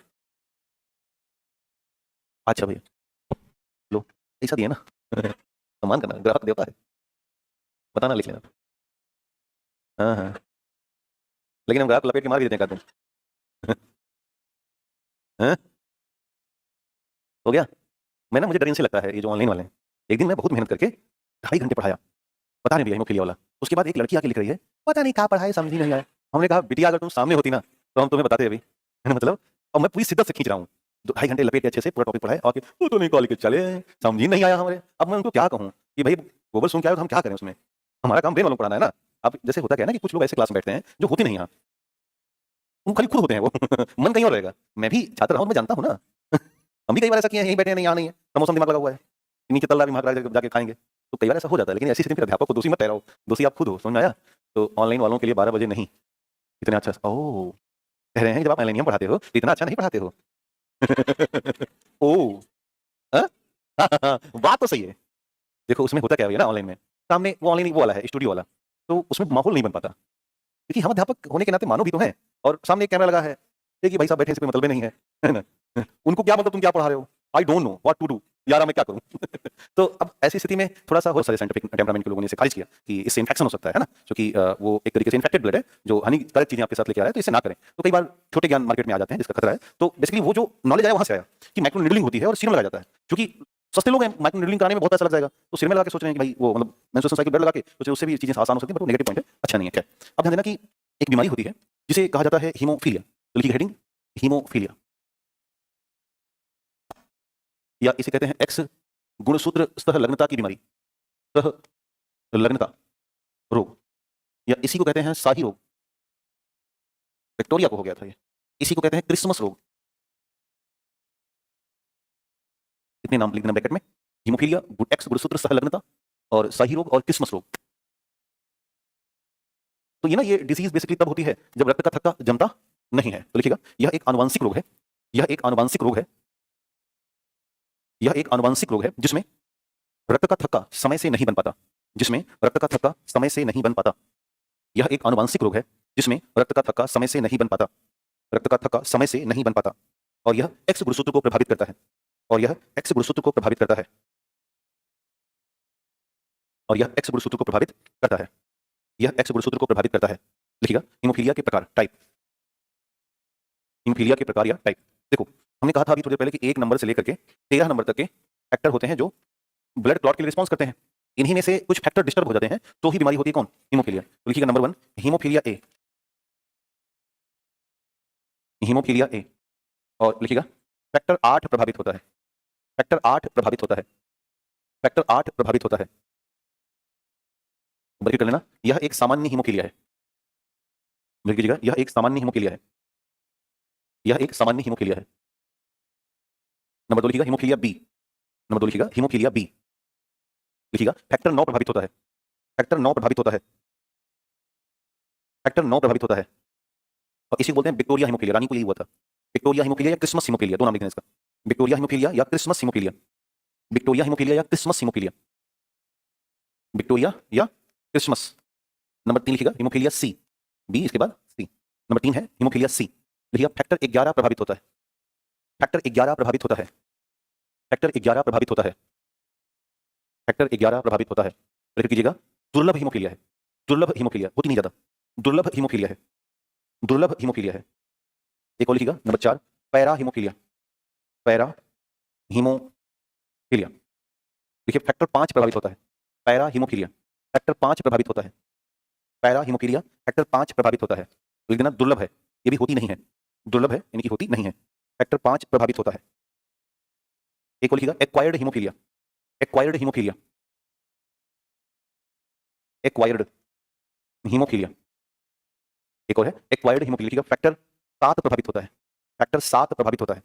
अच्छा भैया लो, ऐसा दिया ना सम्मान करना, ग्राहक देवता है, बताना लिख लेना। हाँ हाँ, लेकिन हम ग्राहक लपेट के मार भी देते हैं कहते हैं हाँ? हो गया। मैं ना, मुझे डर इनसे लगता है ये जो ऑनलाइन वाले हैं। एक दिन मैं बहुत मेहनत करके 2.5 घंटे पढ़ाया, पता नहीं भैया हेमोफीलिया वाला। उसके बाद एक लड़की आके लिख रही है, पता नहीं कहाँ पढ़ाई समझ ही नहीं आया। हमने कहा बिटिया अगर तुम सामने होती ना तो हम तुम्हें बताते अभी, है ना मतलब। और मैं पूरी शिद्दत से खींच रहा हूँ, 2.5 घंटे लपेट के अच्छे से पूरा टॉपिक पढ़ाया, और वो तो नहीं कॉल के चले, समझ ही नहीं आया हमारे। अब मैं उनको क्या कहूँ कि भाई गोबर सुन के आए तो हम क्या करें उसमें, हमारा काम ब्रेन वालों को पढ़ाना है ना। अब जैसे होता क्या है ना कि कुछ लोग ऐसे क्लास में बैठते हैं जो होते नहीं यहाँ, वो खाली खुद होते हैं वो मन कहीं और रहेगा। मैं भी छात्र रहा हूँ, मैं जानता हूँ ना हम भी कई बार ऐसा किए हैं, यहीं बैठे हैं, नहीं यहाँ नहीं है, समोसा दिमाग लगा हुआ है, नीचे तल्ला भी वहाँ जाके खाएंगे, तो कई बार ऐसा हो जाता है। लेकिन ऐसी स्थिति में अध्यापक को दोषी मत ठहराओ, दोषी आप खुद हो। समझ में आया? तो ऑनलाइन वालों के लिए 12 बजे नहीं, इतने अच्छा, ओह कह रहे हैं जब आप ऑनलाइन पढ़ाते हो तो इतना अच्छा नहीं पढ़ाते हो ओह हाँ? बात तो सही है। देखो उसमें होता क्या है ना, ऑनलाइन में सामने वो ऑनलाइन वो वाला है, स्टूडियो वाला, तो उसमें माहौल नहीं बन पाता, क्योंकि हम अध्यापक होने के नाते मानव भी तो हैं, और सामने एक कैमरा लगा है, कि भाई साहब बैठे से कोई मतलब नहीं है ना उनको क्या मतलब तुम क्या पढ़ा रहे हो, I don't know what to do, यार मैं क्या करूं तो अब ऐसी स्थिति में थोड़ा सा, बहुत सारे साइंटिफिक टेम्परामेंट के लोगों ने इसे खारिज किया कि इससे इन्फेक्शन हो सकता है ना, क्योंकि वो एक तरीके से इन्फेक्टेड ब्लड है जो हानिकारक चीजें आपके साथ लेके आ रहा है, तो इसे ना करें। तो कई बार छोटे ज्ञान मार्केट में आ जाते हैं जिसका खतरा है। तो बेसिकली वो जो नॉलेज आया वहां से आया कि माइक्रो नीडलिंग होती है और सीरम लगाया जाता है, क्योंकि सस्ते लोग हैं, माइक्रो नीडलिंग कराने में बहुत पैसा लग जाएगा, तो सिर में लगा के सोच रहे हैं कि भाई वो मतलब मेंस्ट्रुएशन साइकिल ब्लड लगा के सोचे उससे भी चीजें आसान हो सकती है, बट नेगेटिव पॉइंट है, अच्छा नहीं है। क्या अब ध्यान देना कि एक बीमारी होती है जिसे कहा जाता है हीमोफीलिया, तो लिखिए हेडिंग हीमोफीलिया, या इसे कहते हैं एक्स गुणसूत्र सहलग्नता की बीमारी, सहलग्नता रोग, या इसी को कहते हैं शाही रोग, विक्टोरिया को हो गया था ये, इसी को कहते हैं क्रिसमस रोग। इतने नाम लिख देना ब्रैकेट में, हीमोफीलिया, एक्स गुणसूत्र सहलग्नता और शाही रोग और क्रिसमस रोग। तो ये ना ये डिसीज बेसिकली तब होती है जब रक्त का थक्का जमता नहीं है, तो लिखिएगा यह एक आनुवंशिक रोग है, यह एक आनुवंशिक रोग है, यह एक आनुवंशिक रोग है जिसमें रक्त का थक्का समय से नहीं बन पाता, जिसमें रक्त का थक्का समय से नहीं बन पाता। यह एक आनुवंशिक रोग है जिसमें रक्त का थक्का समय से नहीं बन पाता, रक्त का थक्का समय से नहीं बन पाता, और यह एक्स गुणसूत्र को प्रभावित करता है, और यह एक्स गुणसूत्र को प्रभावित करता है, और यह एक्स गुणसूत्र को प्रभावित करता है, यह एक्स गुणसूत्र को प्रभावित करता है। लिखिएगा हीमोफीलिया के प्रकार, टाइप, हीमोफीलिया के प्रकार या टाइप। देखो हमने कहा था अभी थोड़ी देर पहले कि 1 नंबर से लेकर के 13 नंबर तक के फैक्टर होते हैं जो ब्लड क्लॉट के लिए रिस्पॉन्स करते हैं, इन्हीं में से कुछ फैक्टर डिस्टर्ब हो जाते हैं तो ही बीमारी होती है कौन, हीमोफीलिया। तो लिखिएगा number 1 haemophilia A, haemophilia A, और लिखिएगा फैक्टर 8 प्रभावित होता है, फैक्टर 8 प्रभावित होता है, फैक्टर 8 प्रभावित होता है। ब्रैकेट कर लेना, यह एक सामान्य हीमोफीलिया है, ब्रैकेट कीजिएगा यह एक सामान्य हीमोफीलिया है, यह एक सामान्य हीमोफीलिया है। नंबर 2 लिखिएगा हीमोफीलिया बी, नंबर 2 लिखिएगा हीमोफीलिया बी, लिखिएगा फैक्टर 9 प्रभावित होता है, फैक्टर 9 प्रभावित होता है, फैक्टर 9 प्रभावित होता है, और इसी को बोलते हैं विक्टोरिया हीमोफीलिया, रानी को यही हुआ था, विक्टोरिया हीमोफीलिया या क्रिसमस हीमोफीलिया, दो नाम लिखना इसका, विक्टोरिया हीमोफीलिया या क्रिसमस हीमोफीलिया, विक्टोरिया हीमोफीलिया या क्रिसमस हीमोफीलिया, विक्टोरिया या क्रिसमस। नंबर 3 लिखिएगा हीमोफीलिया सी, बी इसके बाद सी, नंबर 3 है हीमोफीलिया सी। लिखिएगा फैक्टर 11 प्रभावित होता है, फैक्टर 11 प्रभावित होता है, फैक्टर 11 प्रभावित होता है, फैक्टर 11 प्रभावित होता है। रिपीट कीजिएगा दुर्लभ हीमोफीलिया है, दुर्लभ हीमोफीलिया, होती नहीं ज्यादा, दुर्लभ हीमोफीलिया है, दुर्लभ हीमोफीलिया है। एक और लिखिएगा number 4 para haemophilia, para haemophilia. देखिए फैक्टर 5 प्रभावित होता है, पैरा हीमोफीलिया, फैक्टर 5 प्रभावित होता है, पैरा हीमोफीलिया फैक्टर 5 प्रभावित होता है। लिख देना दुर्लभ है, ये भी होती नहीं है, दुर्लभ है यानी कि होती नहीं है, फैक्टर 5 प्रभावित होता है। एक और लिखिएगा acquired haemophilia, acquired haemophilia, acquired haemophilia. एक और है एक्वायर्ड हीमोफीलिया, फैक्टर 7 प्रभावित होता है, फैक्टर 7 प्रभावित होता है।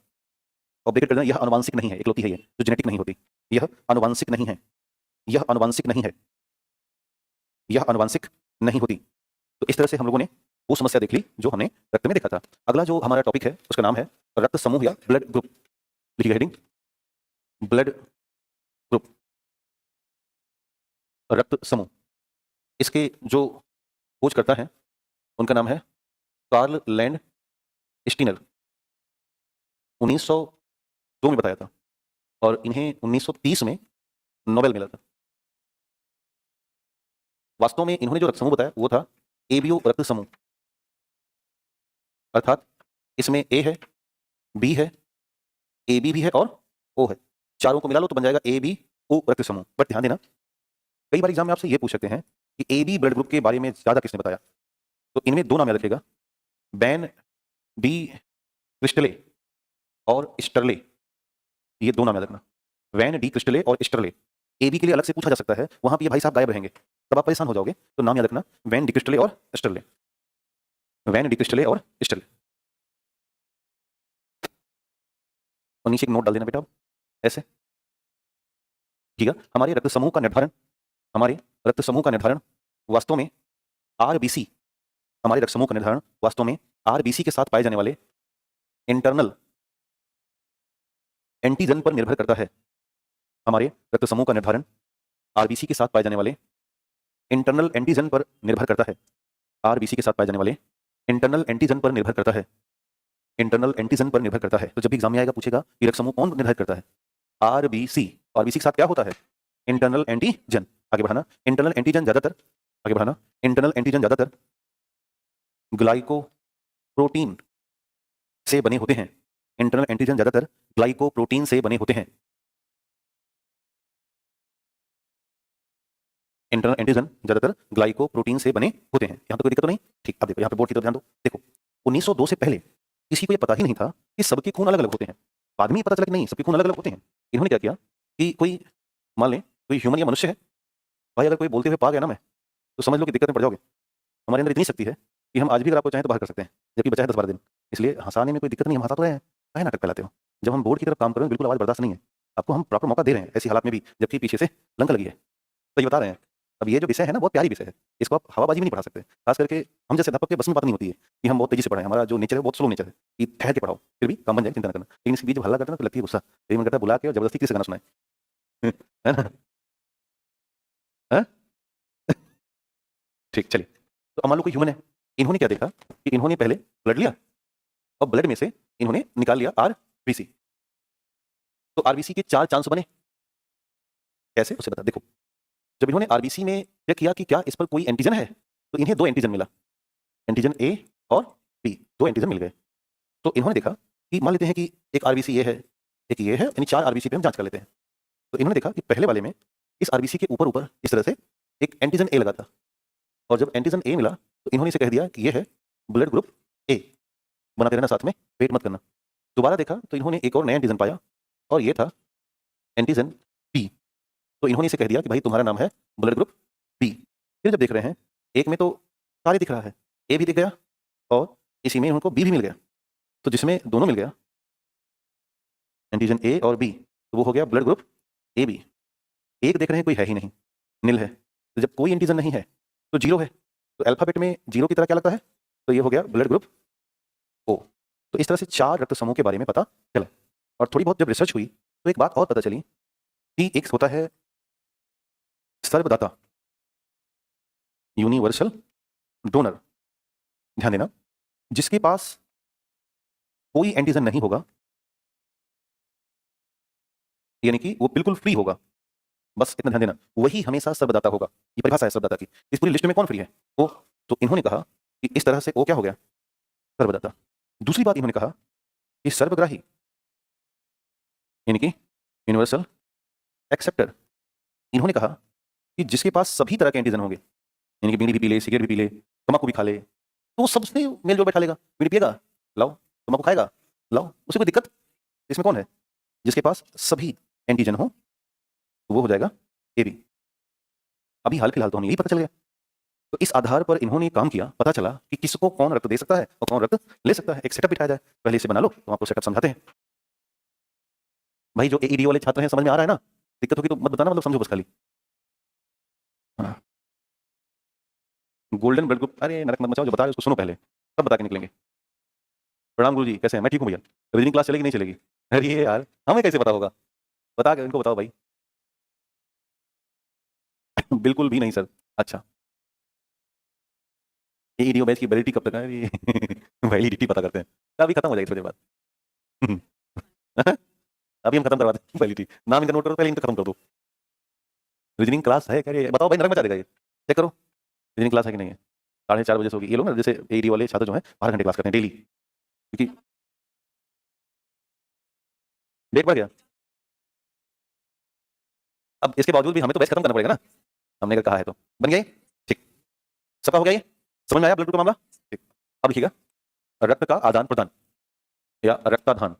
और ब्रैकेट कर देना यह आनुवंशिक नहीं है, इकलौती है ये जो जेनेटिक नहीं होती, यह आनुवंशिक नहीं है, यह आनुवंशिक नहीं है, यह आनुवंशिक नहीं होती। तो इस तरह से हम लोगों ने वो समस्या देख ली जो हमने रक्त में देखा था। अगला जो हमारा टॉपिक है उसका नाम है रक्त समूह या ब्लड ग्रुप, लिखिए हेडिंग ब्लड ग्रुप, रक्त समूह। इसके जो खोज करता है उनका नाम है कार्ल लैंड स्टीनर, 1902 में बताया था, और इन्हें 1930 में नोबेल मिला था। वास्तव में इन्होंने जो रक्त समूह बताया वो था एबीओ रक्त समूह, अर्थात इसमें ए है, बी है, ए बी भी है और ओ है, चारों को मिला लो तो बन जाएगा ए बी ओ रक्त समूह। बट ध्यान देना कई बार एग्जाम में आपसे ये पूछ सकते हैं कि ए बी ब्लड ग्रुप के बारे में ज्यादा किसने बताया, तो इनमें दो नाम याद रखिएगा, बैन डी क्रिस्टले और स्टरले, ये दो नाम याद रखना, वैन डी क्रिस्टले और स्टरले। एबी के लिए अलग से पूछा जा सकता है, वहां पे ये भाई साहब गायब रहेंगे, तब आप परेशान हो जाओगे, तो नाम याद रखना वैन डी क्रिस्टले और स्टरले, वैन डी क्रिस्टले और स्टरले। और नीचे एक नोट डाल देना बेटा ऐसे, ठीक है। हमारे रक्त समूह का निर्धारण, हमारे रक्त समूह का निर्धारण वास्तव में आरबीसी, हमारे रक्त समूह का निर्धारण वास्तव में आरबीसी के साथ पाए जाने वाले इंटरनल एंटीजन पर निर्भर करता है। हमारे रक्त समूह का निर्धारण आरबीसी के साथ पाए जाने वाले इंटरनल एंटीजन पर निर्भर करता है, आरबीसी के साथ पाए जाने वाले इंटरनल एंटीजन पर निर्भर करता है, इंटरनल एंटीजन पर निर्भर करता है। तो जब भी एग्जाम में आएगा पूछेगा कि रक्त समूह कौन निर्धारित करता है, आरबीसी, आरबीसी के साथ क्या होता है, इंटरनल एंटीजन। आगे बढ़ाना, इंटरनल एंटीजन ज्यादातर, आगे बढ़ाना, इंटरनल एंटीजन ज्यादातर ग्लाइकोप्रोटीन से बने होते हैं, इंटरनल एंटीजन ज्यादातर ग्लाइकोप्रोटीन से बने होते हैं। एंटीजन ज्यादातर ग्लाइकोप्रोटीन से बने होते हैं। यहाँ तो कोई दिक्कत तो नहीं? ठीक, अब देखो यहाँ पे बोर्ड की तरफ ध्यान दो। देखो 1902 से पहले किसी को ये पता ही नहीं था कि सबके खून अलग अलग होते हैं। बाद में ही पता चला कि नहीं, सबके खून अलग अलग होते हैं। इन्होंने क्या किया कि कोई मान लें कोई ह्यूमन या मनुष्य है, भाई अगर कोई बोलते हुए पा गया ना मैं, तो समझ लो कि दिक्कत में पड़ जाओगे। हमारे अंदर इतनी शक्ति है कि हम आज भी अगर आपको चाहें तो बाहर कर सकते हैं, जबकि बचा है 10-12 दिन। इसलिए हंसाने में कोई दिक्कत नहीं, हम हंसा तो रहे हैं, काहे नाटक फैलाते हो। जब हम बोर्ड की तरफ काम कर रहे हैं बिल्कुल आवाज बर्दाश्त नहीं है, आपको हम प्रॉपर मौका दे रहे हैं ऐसी हालात में भी, जबकि पीछे से लंक लगी है। तो ये बता रहे हैं। अब ये जो विषय है ना बहुत प्यारी विषय है, इसको आप हवाबाजी में नहीं पढ़ा सकते। खास करके हम जैसे अध्यापक के बस में बात नहीं होती है कि हम बहुत तेजी से पढ़ाएं, हमारा जो नेचर है बहुत स्लो नेचर है कि ठहर के पढ़ाओ, फिर भी काम बन जाए, चिंता न करना। लेकिन इसके बीच जब हल्ला करते हैं ना तो लगती है गुस्सा, यही मन करता है बुला के और जबरदस्ती किसी से गाना सुनाए। है ना? हाँ? ठीक, चलिए। तो अब मान लो कोई ह्यूमन है, इन्होंने क्या देखा कि इन्होंने पहले ब्लड लिया और ब्लड में से इन्होंने निकाल लिया आरबीसी। तो आरबीसी के 4 चांस बने। कैसे उसे बता। देखो जब इन्होंने आरबीसी में चेक किया कि क्या इस पर कोई एंटीजन है, तो इन्हें 2 एंटीजन मिला, एंटीजन ए और बी, 2 एंटीजन मिल गए। तो इन्होंने देखा कि मान लेते हैं कि एक आरबीसी ये है, एक ये है, यानी 4 आरबीसी पे हम जांच कर लेते हैं। तो इन्होंने देखा कि पहले वाले में इस आरबीसी के ऊपर ऊपर इस तरह से एक एंटीजन ए लगा था, और जब एंटीजन ए मिला तो इन्होंने इसे कह दिया कि ये है ब्लड ग्रुप ए, बनाते रहना साथ में, वेट मत करना। दोबारा देखा तो इन्होंने एक और नया एंटीजन पाया और ये था एंटीजन बी, तो इन्होंने इसे कह दिया कि भाई तुम्हारा नाम है ब्लड ग्रुप बी। फिर जब देख रहे हैं एक में तो सारे दिख रहा है, ए भी दिख गया और इसी में उनको बी भी मिल गया, तो जिसमें दोनों मिल गया एंटीजन ए और बी, तो वो हो गया ब्लड ग्रुप ए बी। एक देख रहे हैं कोई है ही नहीं, नील है। तो जब कोई एंटीजन नहीं है तो जीरो है, तो अल्फाबेट में जीरो की तरह क्या लगता है, तो ये हो गया ब्लड ग्रुप ओ। तो इस तरह से 4 रक्त समूह के बारे में पता चला। और थोड़ी बहुत जब रिसर्च हुई तो एक बात और पता चली कि एक होता है सर्वदाता, यूनिवर्सल डोनर। ध्यान देना, जिसके पास कोई एंटीजन नहीं होगा, यानी कि वो बिल्कुल फ्री होगा, बस इतना ध्यान देना, वही हमेशा सर्वदाता होगा। ये परिभाषा है सर्वदाता की। इस पूरी लिस्ट में कौन फ्री है? वो। तो इन्होंने कहा कि इस तरह से वो क्या हो गया, सर्वदाता। दूसरी बात इन्होंने कहा कि सर्वग्राही, यानी कि यूनिवर्सल एक्सेप्टर। इन्होंने कहा कि जिसके पास सभी तरह के एंटीजन होंगे, यानी कि बीड़ी भी पी ले, सिगरेट भी पी ले, तम्बाकू भी खा ले, तो वो सबसे मेल जोल बैठा लेगा। बीड़ी पिएगा, लाओ। तम्बाकू खाएगा, लाओ। उसे कोई दिक्कत? इसमें कौन है? जिसके पास सभी एंटीजन हो, वो हो जाएगा ए बी। अभी हाल फिलहाल तो हमें यही पता चल गया। तो इस आधार पर इन्होंने काम किया, पता चला कि किसको कौन रक्त दे सकता है और कौन रक्त ले सकता है। एक सेटअप बिठाया जाए, पहले इसे बना लो तो आपको सेटअप समझाते हैं। भाई जो एईडी वाले छात्र हैं, समझ में आ रहा है ना? दिक्कत होगी तो मत बताना, मतलब समझो बस खाली। हाँ। गोल्डन ब्लड ग्रुप, अरे नरक मत मचाओ, जो बता रहे उसको सुनो पहले, तब बता के निकलेंगे। प्रणाम गुरु जी, कैसे हैं? मैं ठीक हूँ भैया। रीजनिंग क्लास चलेगी नहीं चलेगी? अरे ये यार हमें कैसे पता होगा, बता के इनको बताओ भाई। बिल्कुल भी नहीं सर। अच्छा, ये ईडीओ बैच की वैलिडिटी कब तक है? वैलिडिटी पता करते हैं, अभी खत्म हो जाएगी थोड़ी देर बाद। अभी हम खत्म करवाते हैं वैलिडिटी। नाम इनका नोट करो, पहले इनका खत्म कर दो। रीजनिंग क्लास है क्या? ये बताओ भाई, नरक मचा देगा ये। चेक करो रीजनिंग क्लास है कि नहीं है। 4:30 बजे से होगी। ये लोग ना जैसे एडी वाले छात्र जो हैं 12 घंटे क्लास करते हैं डेली, क्योंकि देख पा गया। अब इसके बावजूद भी हमें तो बैच खत्म करना पड़ेगा ना, हमने अगर कहा है तो। बन गया ये? ठीक, सबका हो गया ये? समझ में आया ब्लड ग्रुप का मामला? ठीक, अब लिखिएगा रक्त का आदान प्रदान या रक्ताधान,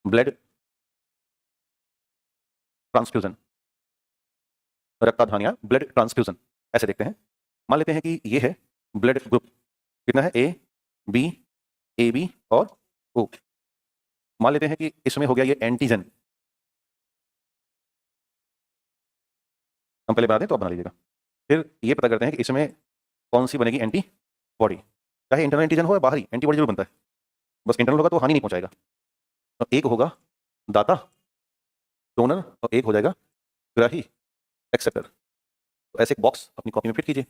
ब्लड ट्रांसफ्यूजन, रक्ताधान या ब्लड ट्रांसफ्यूजन। ऐसे देखते हैं, मान लेते हैं कि ये है ब्लड ग्रुप, कितना है? ए बी, ए बी और ओ। मान लेते हैं कि इसमें हो गया ये एंटीजन, हम पहले बना दें तो आप बना लीजिएगा। फिर ये पता करते हैं कि इसमें कौन सी बनेगी एंटीबॉडी, चाहे इंटरनल एंटीजन हो या बाहरी, एंटीबॉडी जरूर बनता है। बस इंटरनल होगा तो हानि नहीं पहुंचाएगा। तो एक होगा दाता, डोनर, और एक हो जाएगा ग्राही, एक्सेप्टर। तो ऐसे एक बॉक्स अपनी कॉपी में फिट कीजिए।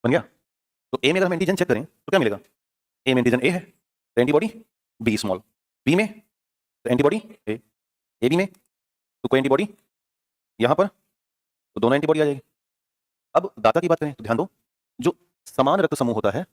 बन गया? तो ए में अगर हम एंटीजन चेक करें तो क्या मिलेगा? ए में एंटीजन ए है तो एंटीबॉडी बी स्मॉल, बी में तो एंटीबॉडी ए, ए बी में तो कोई एंटीबॉडी यहाँ पर, तो दोनों एंटीबॉडी आ जाएगी। अब दाता की बात करें तो ध्यान दो, जो समान रक्त समूह होता है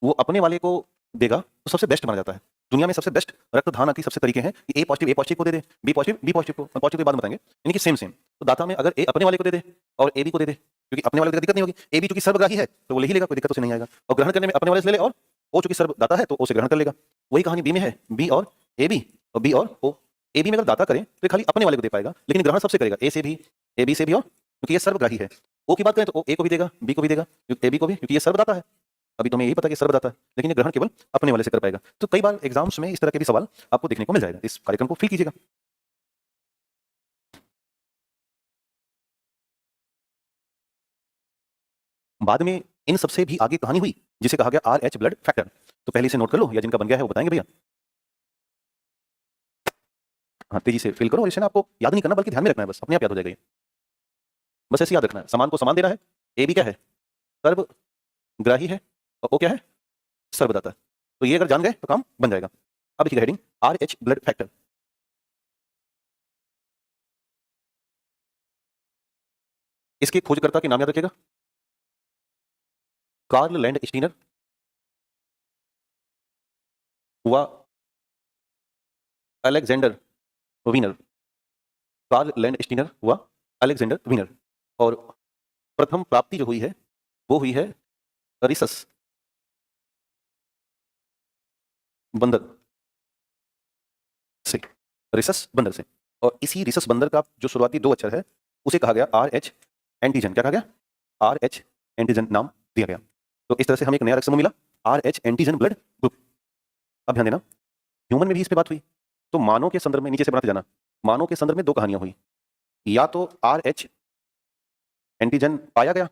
वो अपने वाले को देगा तो सबसे बेस्ट माना जाता है। दुनिया में सबसे बेस्ट रक्तदान की सबसे तरीके हैं कि ए पॉजिटिव को दे दे, बी पॉजिटिव को, पॉजिटिव के बाद बताएंगे, यानी कि सेम सेम। तो दाता में अगर ए अपने वाले को दे दे और ए बी को दे दे, क्योंकि अपने वाले को दिक्कत नहीं होगी, ए बी चूंकि सर्वग्राही है तो वो ले ही लेगा, कोई दिक्कत उसे नहीं आएगा, और ग्रहण करने में अपने वाले से ले ले, और ओ चूंकि सर्वदाता है तो ओ से ग्रहण कर लेगा। वही कहानी बी में है, बी और ए बी और बी और ओ। ए बी में अगर दाता करें तो खाली अपने वाले को दे पाएगा, लेकिन ग्रहण सबसे करेगा, ए से भी, ए बी से भी, और क्योंकि ये सर्वग्राही है। ओ की बात करें तो ओ ए को भी देगा, बी को भी देगा, ए बी को भी, क्योंकि ये सर्वदाता है। अभी तुम्हें यही पता कि सर्वदाता है, लेकिन ये ग्रहण केवल अपने वाले से कर पाएगा। तो कई बार एग्जाम्स में इस तरह के भी सवाल आपको देखने को मिल जाएगा। इस कार्यक्रम को फील कीजिएगा। बाद में इन सबसे भी आगे कहानी हुई जिसे कहा गया RH ब्लड फैक्टर। तो पहले इसे नोट कर लो, या जिनका बन गया है वो बताएंगे भैया। हाँ, तेजी से फिल करो, और इसे ना आपको याद नहीं करना बल्कि ध्यान में रखना है, बस अपने आप याद हो जाएगा ये। बस ऐसे याद रखना है, समान को समान दे रहा है, ए भी क्या है, सर्वग्राही है, और ओ क्या है, सर्वदाता। तो ये अगर जान गए तो काम बन जाएगा। अब देखिए हेडिंग RH ब्लड फैक्टर। इसके खोजकर्ता के नाम याद रखिएगा, कार्ल लैंड स्टीनर व Alexander Wiener. Karl Landsteiner व अलेक्जेंडर वीनर। और प्रथम प्राप्ति जो हुई है वो हुई है रिसस बंदर से, रिसस बंदर से। और इसी रिसस बंदर का जो शुरुआती 2 अक्षर है उसे कहा गया RH एंटीजन। क्या कहा गया, RH एंटीजन नाम दिया गया। तो इस तरह से हमें एक नया रक्त समूह मिला, RH एंटीजन ब्लड ग्रुप। अब ध्यान देना, ह्यूमन में भी इस पे बात हुई। तो मानव के संदर्भ में नीचे से बनाते जाना, मानव के संदर्भ में 2 कहानियां हुई, या तो RH एंटीजन पाया गया,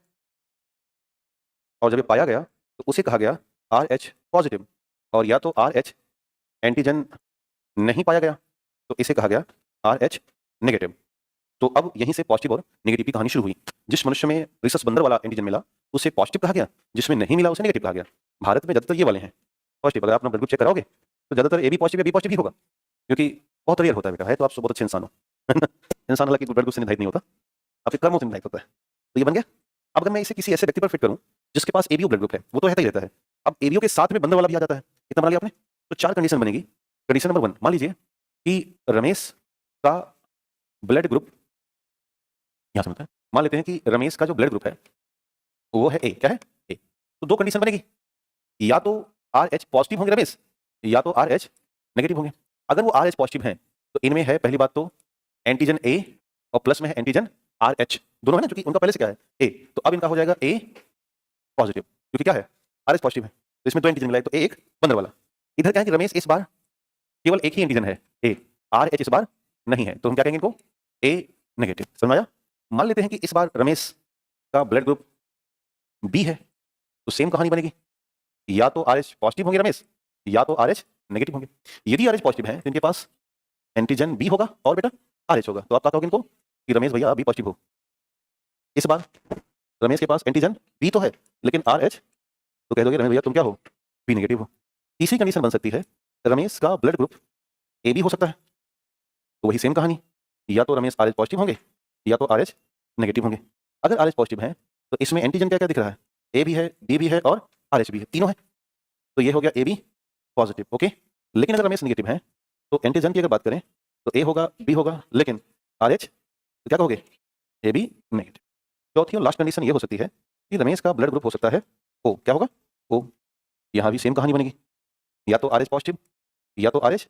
और जब ये पाया गया तो उसे कहा गया RH पॉजिटिव, और या तो RH एंटीजन नहीं पाया गया तो इसे कहा गया RH नेगेटिव। तो अब यहीं से पॉजिटिव और नेगेटिव की कहानी शुरू हुई। जिस मनुष्य में रिसस बंदर वाला एंटीजन मिला उसे पॉजिटिव कहा गया, जिसमें नहीं मिला उसे नेगेटिव कहा गया। भारत में ज्यादातर ये वाले हैं पॉजिटिव। अगर आप अपना ब्लड ग्रुप चेक कराओगे तो ज्यादातर ए बी पॉजिटिव या बी पॉजिटिव ही होगा, क्योंकि बहुत रेयर होता है बेटा, है तो आप बहुत अच्छे इंसान हो। इंसान हालांकि ब्लड ग्रुप से निर्धारित नहीं होता, आपके कर्मों से निर्धारित होता है। तो ये बन गया। अब अगर मैं इसे किसी ऐसे व्यक्ति पर फिट करूं जिसके पास एबीओ ब्लड ग्रुप है, वो तो रहता ही रहता है, अब एबीओ के साथ में बंदर वाला भी आ जाता है, कितना बना लिया आपने? तो 4 कंडीशन बनेगी। कंडीशन नंबर 1, मान लीजिए कि रमेश का ब्लड ग्रुप, यहां से मिलता है, मान लेते हैं कि रमेश का जो ब्लड ग्रुप है वो है ए। क्या है? ए। तो 2 कंडीशन बनेगी, या तो RH पॉजिटिव होंगे रमेश, या तो RH नेगेटिव होंगे। अगर वो RH पॉजिटिव हैं तो इनमें है पहली बात तो एंटीजन ए, और प्लस में है एंटीजन RH, दोनों है ना, क्योंकि उनका पहले से क्या है ए। तो अब इनका हो जाएगा ए पॉजिटिव, क्योंकि क्या है RH पॉजिटिव है, तो इसमें 2 एंटीजन मिला है, तो ए एक बंदर वाला। इधर क्या है कि रमेश इस बार केवल एक ही एंटीजन है ए, RH इस बार नहीं है, तो हम क्या कहेंगे इनको, ए नेगेटिव। समझ में आया? मान लेते हैं कि इस बार रमेश का ब्लड ग्रुप बी है, तो सेम कहानी बनेगी, या तो RH पॉजिटिव होंगे रमेश, या तो RH नेगेटिव होंगे। यदि RH पॉजिटिव है तो इनके पास एंटीजन बी होगा और बेटा RH होगा, तो आप क्या कहोगे इनको कि रमेश भैया बी पॉजिटिव हो। इस बार रमेश के पास एंटीजन बी तो है लेकिन RH, तो कह दोगे रमेश भैया तुम क्या हो, बी नेगेटिव हो। तीसरी कंडीशन बन सकती है रमेश का ब्लड ग्रुप ए बी हो सकता है, तो वही सेम कहानी, या तो रमेश RH पॉजिटिव होंगे या तो RH नेगेटिव होंगे। अगर RH पॉजिटिव है तो इसमें एंटीजन क्या क्या दिख रहा है, ए भी है, बी भी है और RH भी है, तीनों है, तो ये हो गया ए बी पॉजिटिव। ओके, लेकिन अगर रमेश नेगेटिव है तो एंटीजन की अगर बात करें तो ए होगा, बी होगा, लेकिन RH तो क्या कहोगे, ए बी नेगेटिव। चौथी और लास्ट कंडीशन ये हो सकती है कि रमेश का ब्लड ग्रुप हो सकता है ओ। क्या होगा, ओ। यहां भी सेम कहानी बनेगी, या तो RH पॉजिटिव या तो RH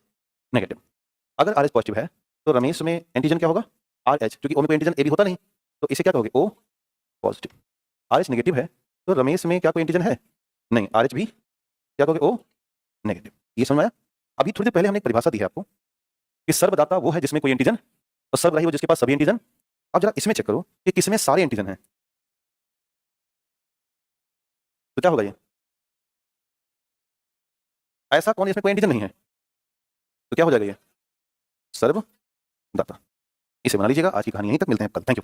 नेगेटिव। अगर RH पॉजिटिव है तो रमेश में एंटीजन क्या होगा, RH, क्योंकि ओ में कोई एंटीजन ए भी होता नहीं, तो इसे क्या कहोगे, ओ पॉजिटिव। RH नेगेटिव है तो रमेश में क्या कोई एंटीजन है, नहीं, RH भी क्या कहोगे, ओ नेगेटिव। ये समझ में आया? अभी थोड़ी देर पहले हमने एक परिभाषा दी है आपको कि सर्वदाता वो है जिसमें कोई एंटीजन, और सर्वग्राही वो जिसके पास सभी एंटीजन। अब जरा इसमें चेक करो कि किसमें सारे एंटीजन हैं, तो क्या होगा ये, ऐसा कौन है इसमें कोई एंटीजन नहीं है, तो क्या हो जाएगा ये, सर्वदाता। इसे बना लीजिएगा। आज की कहानी यहीं तक, मिलते हैं कल। Thank you.